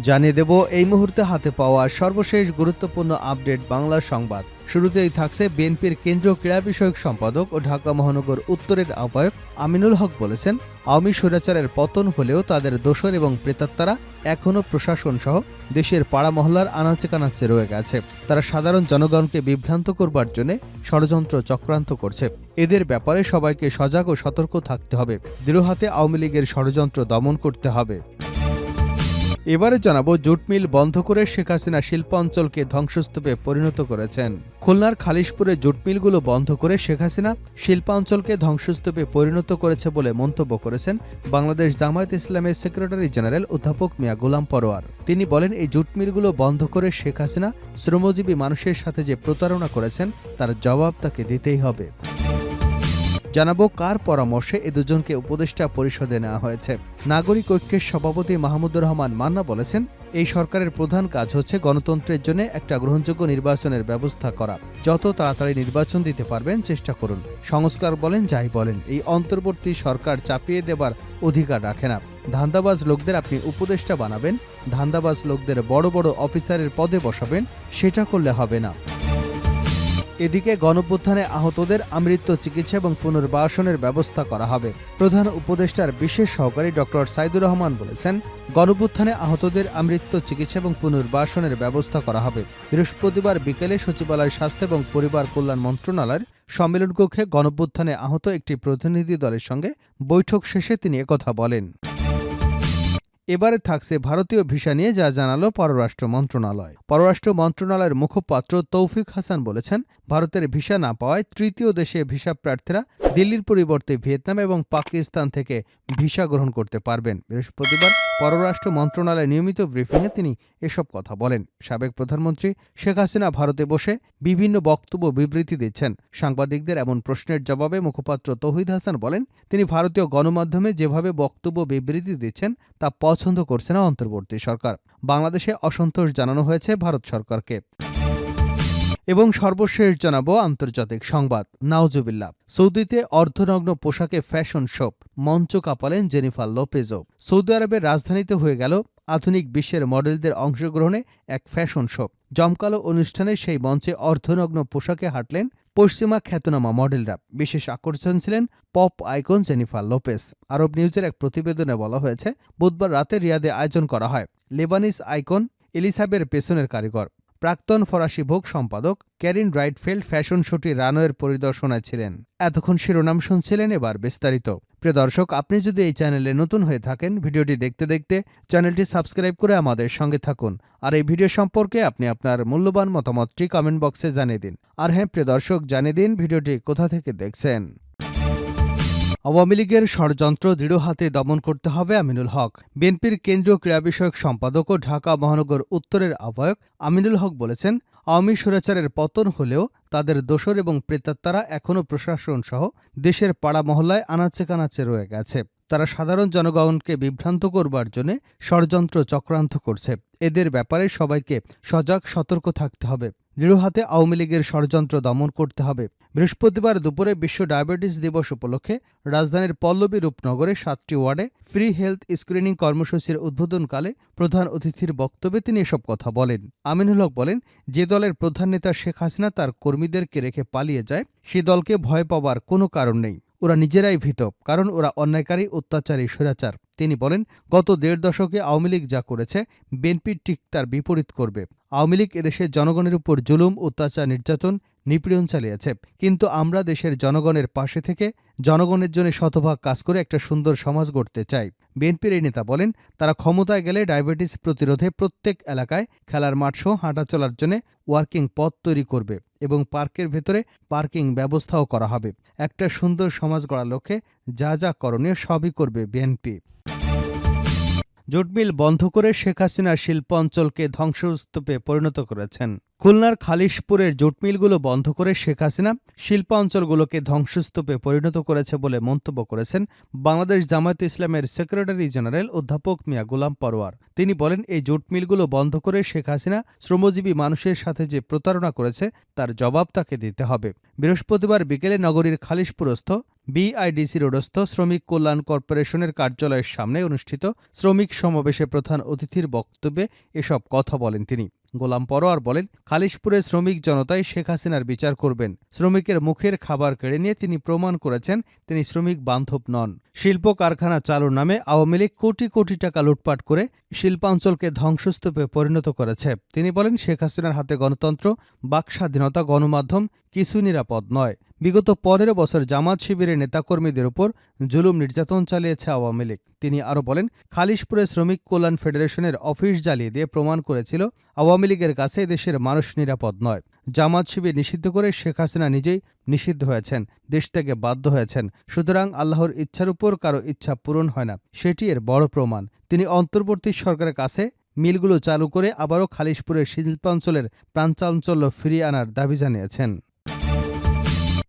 জানিয়ে দেব এই মুহূর্তে হাতে পাওয়া সর্বশেষ গুরুত্বপূর্ণ আপডেট বাংলা সংবাদ। শুরুতেই থাকছে বিএনপির কেন্দ্রীয় ক্রীড়া বিষয়ক সম্পাদক ও ঢাকা মহানগর উত্তরের আহ্বায়ক আমিনুল হক বলেছেন, আওয়ামী স্বৈরাচারের পতন হলেও তাদের দোসর এবং প্রেতাত্মারা এখনও প্রশাসন সহ দেশের পাড়া মহল্লার আনাচে কানাচে রয়ে গেছে। তারা সাধারণ জনগণকে বিভ্রান্ত করবার জন্য ষড়যন্ত্র চক্রান্ত করছে। এদের ব্যাপারে সবাইকে সজাগ ও সতর্ক থাকতে হবে। দৃঢ় হাতে আওয়ামী লীগের ষড়যন্ত্র দমন করতে হবে। এবারে জানাবো, জুট মিল বন্ধ করে শেখ হাসিনা শিল্পাঞ্চলকে ধ্বংসস্তূপে পরিণত করেছেন। খুলনার খালিশপুরে জুট মিলগুলো বন্ধ করে শেখ হাসিনা শিল্পাঞ্চলকে ধ্বংসস্তূপে পরিণত করেছে বলে মন্তব্য করেছেন বাংলাদেশ জামায়াত ইসলামের সেক্রেটারি জেনারেল অধ্যাপক মিয়া গোলাম পরোয়ার। তিনি বলেন, এই জুট মিলগুলো বন্ধ করে শেখ হাসিনা শ্রমজীবী মানুষের সাথে যে প্রতারণা করেছেন তার জবাব তাকে দিতেই হবে। জানাবো কার পরামর্শে এ দুজনকে উপদেষ্টা পরিষদে নেওয়া হয়েছে। নাগরিক ঐক্যের সভাপতি মাহমুদুর রহমান মান্না বলেছেন, এই সরকারের প্রধান কাজ হচ্ছে গণতন্ত্রের জন্য একটা গ্রহণযোগ্য নির্বাচনের ব্যবস্থা করা। যত তাড়াতাড়ি নির্বাচন দিতে পারবেন চেষ্টা করুন। সংস্কার বলেন যাই বলেন, এই অন্তর্বর্তী সরকার চাপিয়ে দেবার অধিকার রাখে না। ধান্দাবাজ লোকদের আপনি উপদেষ্টা বানাবেন, ধান্দাবাজ লোকদের বড় বড় অফিসারের পদে বসাবেন, সেটা করলে হবে না। এদিকে গণঅভ্যুত্থানে আহতদের আমৃত্যু চিকিৎসা এবং পুনর্বাসনের ব্যবস্থা করা হবে। প্রধান উপদেষ্টার বিশেষ সহকারী ডক্টর সাইদুর রহমান বলেছেন, গণঅভ্যুত্থানে আহতদের আমৃত্যু চিকিৎসা এবং পুনর্বাসনের ব্যবস্থা করা হবে। বৃহস্পতিবার বিকেলে সচিবালয় স্বাস্থ্য এবং পরিবার কল্যাণ মন্ত্রণালয়ের সম্মেলন কক্ষে গণঅভ্যুত্থানে আহত একটি প্রতিনিধি দলের সঙ্গে বৈঠক শেষে তিনি একথা বলেন। এবারে থাকছে ভারতীয় ভিসা নিয়ে যা জানালো পররাষ্ট্র মন্ত্রণালয়। পররাষ্ট্র মন্ত্রণালয়ের মুখপাত্র তৌফিক হাসান বলেছেন, ভারতের ভিসা না পাওয়ায় তৃতীয় দেশে ভিসা প্রার্থীরা দিল্লির পরিবর্তে ভিয়েতনাম এবং পাকিস্তান থেকে ভিসা গ্রহণ করতে পারবেন। বৃহস্পতিবার পররাষ্ট্র মন্ত্রণালয়ের নিয়মিত ব্রিফিংয়ে তিনি এসব কথা বলেন। সাবেক প্রধানমন্ত্রী শেখ হাসিনা ভারতে বসে বিভিন্ন বক্তব্য বিবৃতি দিচ্ছেন। সাংবাদিকদের এমন প্রশ্নের জবাবে মুখপাত্র তৌহিদ হাসান বলেন, তিনি ভারতীয় গণমাধ্যমে যেভাবে বক্তব্য বিবৃতি দিচ্ছেন তা পছন্দ করছে না অন্তর্বর্তী সরকার। বাংলাদেশে অসন্তোষ জানানো হয়েছে ভারত সরকারকে। এবং সর্বশেষ জানাবো আন্তর্জাতিক সংবাদ। নাউজুবিল্লাহ, সৌদিতে অর্ধনগ্ন পোশাকে ফ্যাশন শো, মঞ্চ কাঁপালেন জেনিফার লোপেজও। সৌদি আরবের রাজধানীতে হয়ে গেল আধুনিক বিশ্বের মডেলদের অংশগ্রহণে এক ফ্যাশন শো। জমকালো অনুষ্ঠানে সেই মঞ্চে অর্ধনগ্ন পোশাকে হাঁটলেন পশ্চিমা খ্যাতনামা মডেলরা। বিশেষ আকর্ষণ ছিলেন পপ আইকন জেনিফার লোপেজ। আরব নিউজের এক প্রতিবেদনে বলা হয়েছে, বুধবার রাতে রিয়াদে আয়োজন করা হয়। লেবানিস আইকন এলিসাবের পেছনের কারিগর প্রাক্তন ফরাসি ভোগ সম্পাদক ক্যারিন রাইটফেল্ড ফ্যাশন শোটি রানওয়ের পরিদর্শনায় ছিলেন। এতক্ষণ শিরোনাম শুনছিলেন, এবার বিস্তারিত। প্রিয় দর্শক, আপনি যদি এই চ্যানেলে নতুন হয়ে থাকেন, ভিডিওটি দেখতে দেখতে চ্যানেলটি সাবস্ক্রাইব করে আমাদের সঙ্গে থাকুন। আর এই ভিডিও সম্পর্কে আপনি আপনার মূল্যবান মতামতটি কমেন্ট বক্সে জানিয়ে দিন। আর হ্যাঁ প্রিয় দর্শক, জানিয়ে দিন ভিডিওটি কোথা থেকে দেখছেন। আওয়ামী লীগের ষড়যন্ত্র দৃঢ় হাতে দমন করতে হবে আমিনুল হক। বিএনপির কেন্দ্রীয় ক্রীড়া বিষয়ক সম্পাদক ও ঢাকা মহানগর উত্তরের আহ্বায়ক আমিনুল হক বলেছেন, আওয়ামী স্বৈরাচারের পতন হলেও তাদের দোসর এবং প্রেতাত্মারা এখনও প্রশাসন সহ দেশের পাড়া মহল্লায় আনাচে কানাচে রয়ে গেছে। তারা সাধারণ জনগণকে বিভ্রান্ত করবার জন্য ষড়যন্ত্র চক্রান্ত করছে। এদের ব্যাপারে সবাইকে সজাগ সতর্ক থাকতে হবে। দৃঢ় হাতে আওয়ামী লীগের ষড়যন্ত্র দমন করতে হবে। বৃহস্পতিবার দুপুরে বিশ্ব ডায়াবেটিস দিবস উপলক্ষে রাজধানীর পল্লবী রূপনগরে 7টি ওয়ার্ডে ফ্রি হেলথ স্ক্রিনিং কর্মসূচির উদ্বোধনকালে প্রধান অতিথির বক্তব্যে তিনি এসব কথা বলেন। আমিনুল হক বলেন, যে দলের প্রধান নেতা শেখ হাসিনা তার কর্মীদেরকে রেখে পালিয়ে যায়, সে দলকে ভয় পাওয়ার কোনো কারণ নেই। ওরা নিজেরাই ভীত, কারণ ওরা অন্যায়কারী, অত্যাচারী, স্বৈরাচার। তিনি বলেন, গত 1.5 দশকে আওয়ামী লীগ যা করেছে বিএনপি ঠিক তার বিপরীত করবে। আওয়ামী লীগ এদেশের জনগণের উপর জুলুম, অত্যাচার, নির্যাতন, নিপীড়ন চালিয়েছে, কিন্তু আমরা দেশের জনগণের পাশে থেকে জনগণের জন্য শতভাগ কাজ করে একটা সুন্দর সমাজ গড়তে চাই। বিএনপির এই নেতা বলেন, তারা ক্ষমতায় গেলে ডায়াবেটিস প্রতিরোধে প্রত্যেক এলাকায় খেলার মাঠসহ হাঁটা চলার জন্য ওয়ার্কিং পথ তৈরি করবে এবং পার্কের ভেতরে পার্কিং ব্যবস্থাও করা হবে। একটা সুন্দর সমাজ গড়ার লক্ষ্যে যা যা করণীয় সবই করবে বিএনপি। জুট মিল বন্ধ করে শেখ হাসিনা শিল্প অঞ্চলকে ধ্বংসস্তূপে পরিণত করেছেন। খুলনার খালিশপুরের জুট মিলগুলো বন্ধ করে শেখ হাসিনা শিল্পাঞ্চলগুলোকে ধ্বংসস্তূপে পরিণত করেছে বলে মন্তব্য করেছেন বাংলাদেশ জামায়াতে ইসলামের সেক্রেটারি জেনারেল অধ্যাপক মিয়া গোলাম পরোয়ার। তিনি বলেন, এই জুট মিলগুলো বন্ধ করে শেখ হাসিনা শ্রমজীবী মানুষের সাথে যে প্রতারণা করেছে তার জবাব তাকে দিতে হবে। বৃহস্পতিবার বিকেলে নগরীর খালিশপুরস্থ বিআইডিসি রোডস্থ শ্রমিক কল্যাণ কর্পোরেশনের কার্যালয়ের সামনে অনুষ্ঠিত শ্রমিক সমাবেশে প্রধান অতিথির বক্তব্যে এসব কথা বলেন তিনি। গোলাম পরোয়ার বলেন, খালিশপুরে শ্রমিক জনতাই শেখ হাসিনার বিচার করবেন। শ্রমিকের মুখের খাবার কেড়ে নিয়ে তিনি প্রমাণ করেছেন তিনি শ্রমিক বান্ধব নন। শিল্প কারখানা চালুর নামে আওয়ামী লীগ কোটি কোটি টাকা লুটপাট করে শিল্পাঞ্চলকে ধ্বংসস্তূপে পরিণত করেছে। তিনি বলেন, শেখ হাসিনার হাতে গণতন্ত্র, বাকস্বাধীনতা, গণমাধ্যম কিছুই নিরাপদ নয়। বিগত ১৫ বছর জামাত শিবিরের নেতাকর্মীদের উপর জুলুম নির্যাতন চালিয়েছে আওয়ামী লীগ। তিনি আরও বলেন, খালিশপুরে শ্রমিক কল্যাণ ফেডারেশনের অফিস জ্বালিয়ে দিয়ে প্রমাণ করেছিল আওয়ামী লীগের কাছে দেশের মানুষ নিরাপদ নয়। জামাত শিবির নিষিদ্ধ করে শেখ হাসিনা নিজেই নিষিদ্ধ হয়েছেন, দেশ থেকে বাধ্য হয়েছেন। সুতরাং আল্লাহর ইচ্ছার উপর কারো ইচ্ছা পূরণ হয় না, সেটি এর বড় প্রমাণ। তিনি অন্তর্বর্তী সরকারের কাছে মিলগুলো চালু করে আবারও খালিশপুরের শিল্পাঞ্চলের প্রাণচাঞ্চল্য ফিরিয়ে আনার দাবি জানিয়েছেন।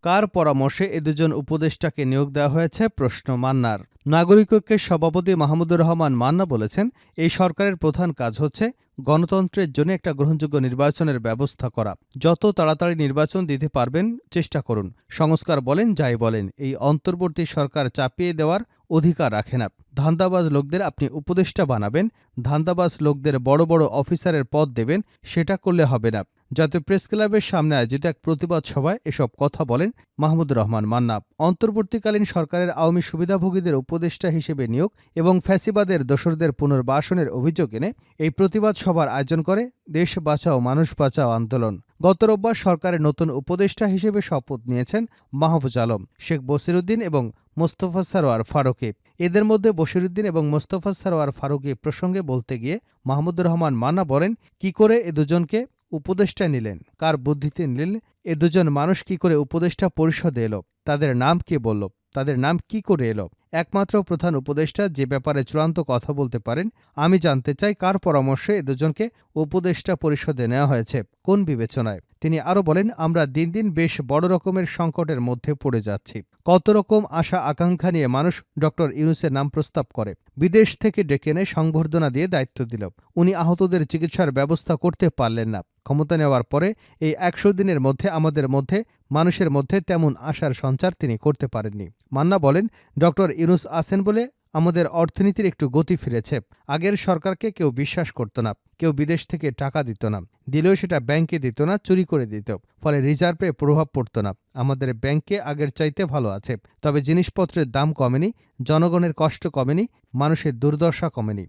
কার পরামর্শে এ দুজন উপদেষ্টাকে নিয়োগ দেওয়া হয়েছে প্রশ্ন মান্নার। নাগরিক ঐক্যের সভাপতি মাহমুদুর রহমান মান্না বলেছেন, এই সরকারের প্রধান কাজ হচ্ছে গণতন্ত্রের জন্য একটা গ্রহণযোগ্য নির্বাচনের ব্যবস্থা করা। যত তাড়াতাড়ি নির্বাচন দিতে পারবেন চেষ্টা করুন। সংস্কার বলেন যাই বলেন, এই অন্তর্বর্তী সরকার চাপিয়ে দেওয়ার অধিকার রাখে না। ধান্দাবাজ লোকদের আপনি উপদেষ্টা বানাবেন, ধান্দাবাজ লোকদের বড় বড় অফিসারের পদ দেবেন, সেটা করলে হবে না। জাতীয় প্রেস ক্লাবের সামনে আয়োজিত এক প্রতিবাদ সভায় এসব কথা বলেন মাহমুদুর রহমান মান্না। অন্তর্বর্তীকালীন সরকারের আওয়ামী সুবিধাভোগীদের উপদেষ্টা হিসেবে নিয়োগ এবং ফ্যাসিবাদের দোসরদের পুনর্বাসনের অভিযোগ এনে এই প্রতিবাদ সভার আয়োজন করে দেশ বাঁচাও মানুষ বাঁচাও আন্দোলন। গত রোববার সরকারের নতুন উপদেষ্টা হিসেবে শপথ নিয়েছেন মাহফুজ আলম, শেখ বসিরউদ্দিন এবং মোস্তফা সরোয়ার ফারুকী। এদের মধ্যে বসিরউদ্দিন এবং মোস্তফা সরোয়ার ফারুকী প্রসঙ্গে বলতে গিয়ে মাহমুদুর রহমান মান্না বলেন, কি করে এ দুজনকে উপদেষ্টা নিলেন, কার বুদ্ধিতে নিলেন, এ দুজন মানুষ কি করে উপদেষ্টা পরিষদে এলো, তাদের নাম কে বলল, তাদের নাম কি করে এলো? একমাত্র প্রধান উপদেষ্টা যে ব্যাপারে চূড়ান্ত কথা বলতে পারেন। আমি জানতে চাই কার পরামর্শে এ দুজনকে উপদেষ্টা পরিষদে নেওয়া হয়েছে, কোন বিবেচনায়? তিনি আরও বলেন, আমরা দিন দিন বেশ বড় রকমের সংকটের মধ্যে পড়ে যাচ্ছি। কত রকম আশা আকাঙ্ক্ষা নিয়ে মানুষ ডক্টর ইউনূসের নাম প্রস্তাব করে, বিদেশ থেকে ডেকে এনে সংবর্ধনা দিয়ে দায়িত্ব দিল। উনি আহতদের চিকিৎসার ব্যবস্থা করতে পারলেন না। ক্ষমতা নেওয়ার পরে এই ১০০ দিনের মধ্যে আমাদের মধ্যে মানুষের মধ্যে তেমন আশার সঞ্চার তিনি করতে পারেননি। মান্না বলেন, ডক্টর ইউনূস আছেন বলে আমাদের অর্থনীতির একটু গতি ফিরেছে। আগের সরকারকে কেউ বিশ্বাস করত না, কেউ বিদেশ থেকে টাকা দিত না, দিলেও সেটা ব্যাংকে দিত না, চুরি করে দিত। ফলে রিজার্ভে প্রভাব পড়ত না। আমাদের ব্যাংকে আগের চাইতে ভালো আছে, তবে জিনিসপত্রের দাম কমেনি, জনগণের কষ্ট কমেনি, মানুষের দুর্দশা কমেনি।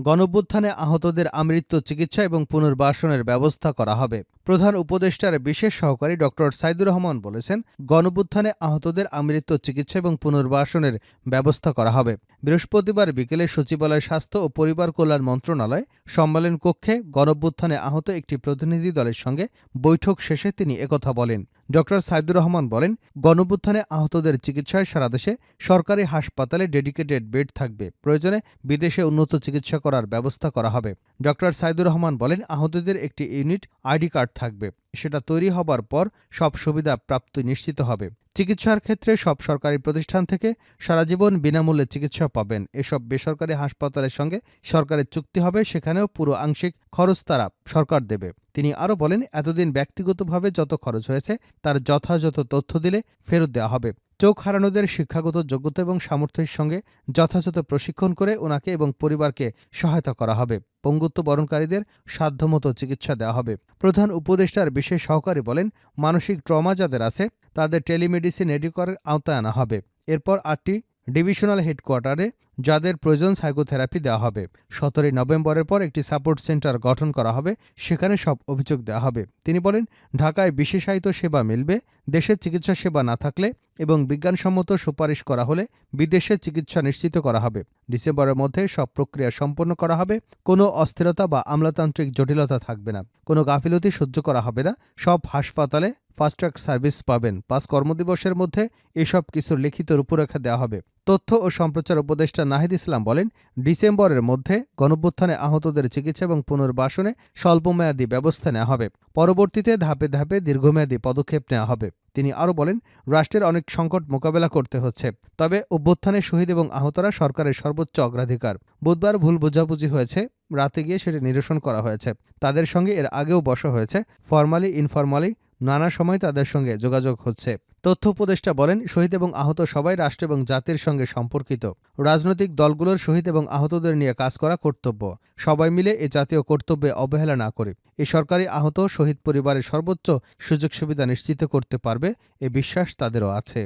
গণঅভ্যুত্থানে আহতদের আমৃত্যু চিকিৎসা এবং পুনর্বাসনের ব্যবস্থা করা হবে। প্রধান উপদেষ্টার বিশেষ সহকারী ড সাইদুর রহমান বলেছেন, গণঅভ্যুত্থানে আহতদের আমৃত্যু চিকিৎসা এবং পুনর্বাসনের ব্যবস্থা করা হবে। বৃহস্পতিবার বিকেলে সচিবালয় স্বাস্থ্য ও পরিবার কল্যাণ মন্ত্রণালয় সম্মেলন কক্ষে গণঅভ্যুত্থানে আহত একটি প্রতিনিধি দলের সঙ্গে বৈঠক শেষে তিনি একথা বলেন। ড সাইদুর রহমান বলেন, গণঅভ্যুত্থানে আহতদের চিকিৎসায় সারা দেশে সরকারি হাসপাতালে ডেডিকেটেড বেড থাকবে। প্রয়োজনে বিদেশে উন্নত চিকিৎসা করার ব্যবস্থা করা হবে। ড সাইদুর রহমান বলেন, আহতদের একটি ইউনিট আইডি কার্ড থাকবে। সেটা তৈরি হবার পর সব সুবিধা প্রাপ্তি নিশ্চিত হবে। চিকিৎসার ক্ষেত্রে সব সরকারি প্রতিষ্ঠান থেকে সারা জীবন বিনামূল্যে চিকিৎসা পাবেন। এসব বেসরকারি হাসপাতালের সঙ্গে সরকারের চুক্তি হবে, সেখানেও পুরো আংশিক খরচ তারা সরকার দেবে। তিনি আরও বলেন, এতদিন ব্যক্তিগতভাবে যত খরচ হয়েছে তার যথাযথ তথ্য দিলে ফেরত দেওয়া হবে। চোখ হারানোদের শিক্ষাগত যোগ্যতা এবং সামর্থ্যের সঙ্গে যথাযথ প্রশিক্ষণ করে ওনাকে এবং পরিবারকে সহায়তা করা হবে। পঙ্গুত্ব বরণকারীদের সাধ্যমতো চিকিৎসা দেওয়া হবে। প্রধান উপদেষ্টার বিশেষ সহকারী বলেন, মানসিক ট্রমা যাদের আছে তাদের টেলিমেডিসিন নেটওয়ার্কের আওতায় আনা হবে। এরপর ৮টি ডিভিশনাল হেডকোয়ার্টারে যাদের প্রয়োজন সাইকোথেরাপি দেওয়া হবে। ১৭ নভেম্বরের পর একটি সাপোর্ট সেন্টার গঠন করা হবে, সেখানে সব অভিযোগ দেওয়া হবে। তিনি বলেন, ঢাকায় বিশেষায়িত সেবা মিলবে। দেশের চিকিৎসা সেবা না থাকলে এবং বিজ্ঞানসম্মত সুপারিশ করা হলে বিদেশে চিকিৎসা নিশ্চিত করা হবে। ডিসেম্বরের মধ্যে সব প্রক্রিয়া সম্পন্ন করা হবে। কোনো অস্থিরতা বা আমলাতান্ত্রিক জটিলতা থাকবে না, কোনো গাফিলতি সহ্য করা হবে না। সব হাসপাতালে ফাস্ট ট্র্যাক সার্ভিস পাবেন। ৫ কর্মদিবসের মধ্যে এসব কিছুর লিখিত রূপরেখা দেওয়া হবে। তথ্য ও সম্প্রচার উপদেষ্টা নাহিদ ইসলাম বলেন, ডিসেম্বরের মধ্যে গণঅভ্যুত্থানে আহতদের চিকিৎসা এবং পুনর্বাসনে স্বল্পমেয়াদী ব্যবস্থা নেওয়া হবে। পরবর্তীতে ধাপে ধাপে দীর্ঘমেয়াদী পদক্ষেপ নেওয়া হবে। তিনি আরও বলেন, রাষ্ট্রের অনেক সংকট মোকাবেলা করতে হচ্ছে, তবে অভ্যুত্থানে শহীদ এবং আহতরা সরকারের সর্বোচ্চ অগ্রাধিকার। বুধবার ভুল বোঝাবুঝি হয়েছে, রাতে গিয়ে সেটি নিরসন করা হয়েছে। তাদের সঙ্গে এর আগেও বসা হয়েছে, ফরমালি ইনফরমালি নানা সময় তাদের সঙ্গে যোগাযোগ হচ্ছে। তথ্য উপদেষ্টা বলেন, শহীদ এবং আহত সবাই রাষ্ট্র এবং জাতির সঙ্গে সম্পর্কিত। রাজনৈতিক দলগুলোর শহীদ এবং আহতদের নিয়ে কাজ করা কর্তব্য। সবাই মিলে এ জাতীয় কর্তব্যে অবহেলা না করে এই সরকারি আহত শহীদ পরিবারের সর্বোচ্চ সুযোগ সুবিধা নিশ্চিত করতে পারবে, এ বিশ্বাস তাদেরও আছে।